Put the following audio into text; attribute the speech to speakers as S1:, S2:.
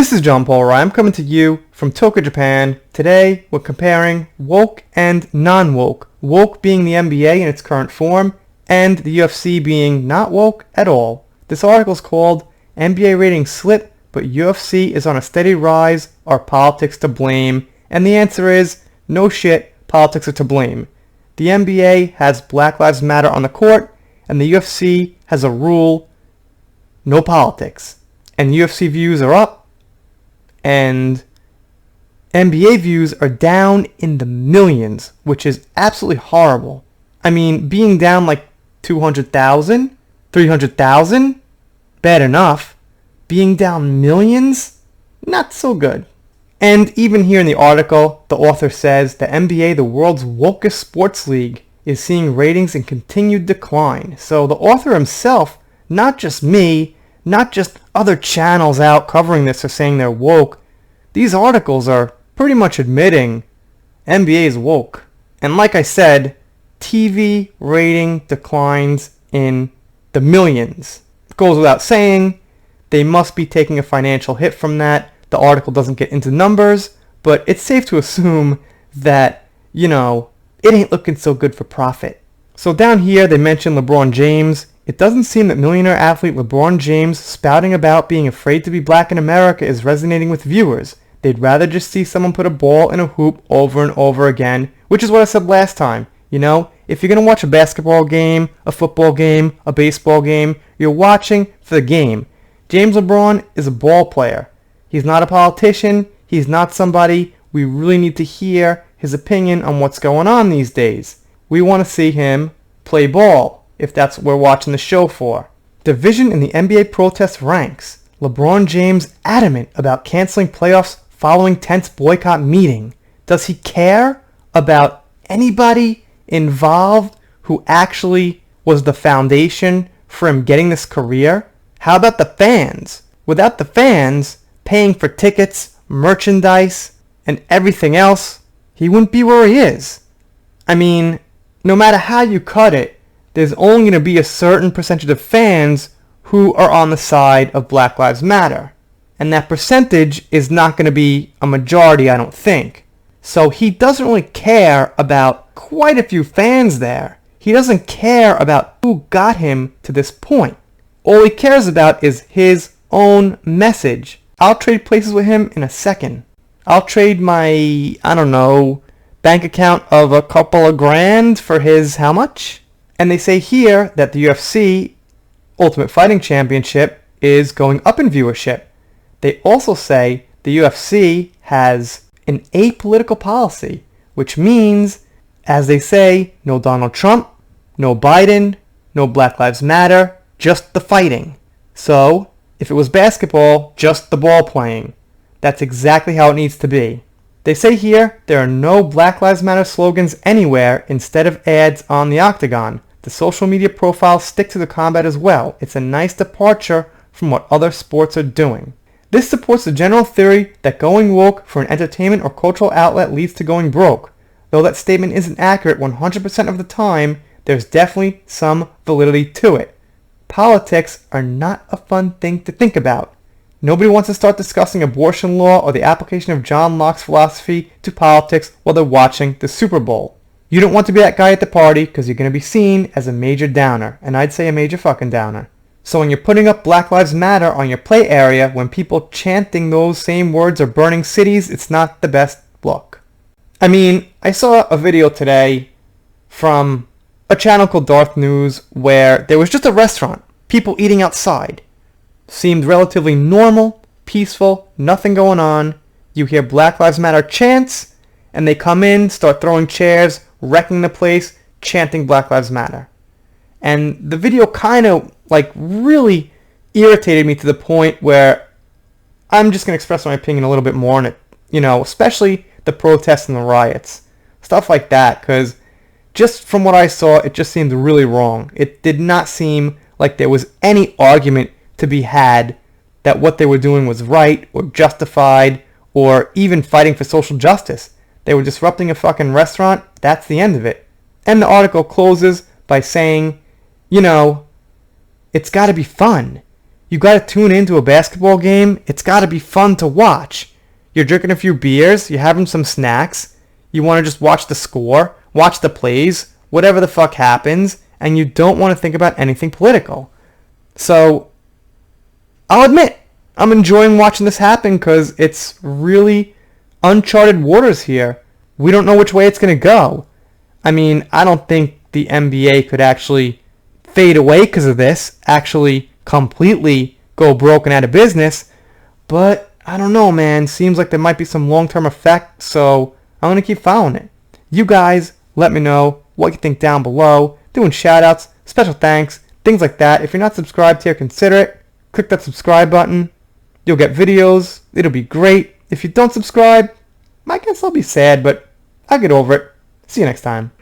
S1: This is John Paul Rye. I'm coming to you from Tokyo, Japan. Today, we're comparing woke and non-woke. Woke being the NBA in its current form, and the UFC being not woke at all. This article is called NBA Ratings Slip, but UFC is on a steady rise. Are politics to blame? And the answer is, no shit, politics are to blame. The NBA has Black Lives Matter on the court, and the UFC has a rule, no politics. And UFC views are up, and NBA views are down in the millions, which is absolutely horrible. I mean, being down like 200,000, 300,000, bad enough. Being down millions, not so good. And even here in the article, the author says the NBA, the world's wokest sports league, is seeing ratings in continued decline. So the author himself, not just me, not just other channels out covering this or saying they're woke, these articles are pretty much admitting NBA is woke. And like I said, TV rating declines in the millions. It goes without saying, they must be taking a financial hit from that. The article doesn't get into numbers, but it's safe to assume that, it ain't looking so good for profit. So down here they mention LeBron James. It doesn't seem that millionaire athlete LeBron James spouting about being afraid to be black in America is resonating with viewers. They'd rather just see someone put a ball in a hoop over and over again, which is what I said last time. If you're going to watch a basketball game, a football game, a baseball game, you're watching for the game. James LeBron is a ball player. He's not a politician. He's not somebody we really need to hear his opinion on what's going on these days. We want to see him play ball, if that's what we're watching the show for. Division in the NBA protest ranks. LeBron James adamant about canceling playoffs following tense boycott meeting. Does he care about anybody involved who actually was the foundation for him getting this career? How about the fans? Without the fans paying for tickets, merchandise, and everything else, he wouldn't be where he is. I mean, no matter how you cut it, there's only going to be a certain percentage of fans who are on the side of Black Lives Matter. And that percentage is not going to be a majority, I don't think. So he doesn't really care about quite a few fans there. He doesn't care about who got him to this point. All he cares about is his own message. I'll trade places with him in a second. I'll trade my, bank account of a couple of grand for his how much? And they say here that the UFC Ultimate Fighting Championship is going up in viewership. They also say the UFC has an apolitical policy, which means, as they say, no Donald Trump, no Biden, no Black Lives Matter, just the fighting. So, if it was basketball, just the ball playing. That's exactly how it needs to be. They say here there are no Black Lives Matter slogans anywhere instead of ads on the octagon. The social media profiles stick to the combat as well. It's a nice departure from what other sports are doing. This supports the general theory that going woke for an entertainment or cultural outlet leads to going broke. Though that statement isn't accurate 100% of the time, there's definitely some validity to it. Politics are not a fun thing to think about. Nobody wants to start discussing abortion law or the application of John Locke's philosophy to politics while they're watching the Super Bowl. You don't want to be that guy at the party because you're going to be seen as a major downer, and I'd say a major fucking downer. So when you're putting up Black Lives Matter on your play area when people chanting those same words are burning cities, it's not the best look. I mean, I saw a video today from a channel called Darth News where there was just a restaurant, people eating outside. Seemed relatively normal, peaceful, nothing going on. You hear Black Lives Matter chants, and they come in, start throwing chairs, wrecking the place, chanting Black Lives Matter. And the video kind of really irritated me to the point where I'm just going to express my opinion a little bit more on it, especially the protests and the riots. Stuff like that, because just from what I saw, it just seemed really wrong. It did not seem like there was any argument to be had that what they were doing was right or justified or even fighting for social justice. They were disrupting a fucking restaurant. That's the end of it. And the article closes by saying, it's got to be fun. You gotta tune into a basketball game. It's gotta be fun to watch. You're drinking a few beers, you're having some snacks, you wanna just watch the score, watch the plays, whatever the fuck happens, and you don't wanna think about anything political. So, I'll admit, I'm enjoying watching this happen because it's really uncharted waters here. We don't know which way it's going to go. I mean, I don't think the NBA could actually fade away because of this, actually completely go broken out of business, but I don't know, man. Seems like there might be some long-term effect, so I'm going to keep following it. You guys, let me know what you think down below. Doing shout-outs, special thanks, things like that. If you're not subscribed here, consider it. Click that subscribe button. You'll get videos. It'll be great. If you don't subscribe, I guess I'll be sad, but I'll get over it. See you next time.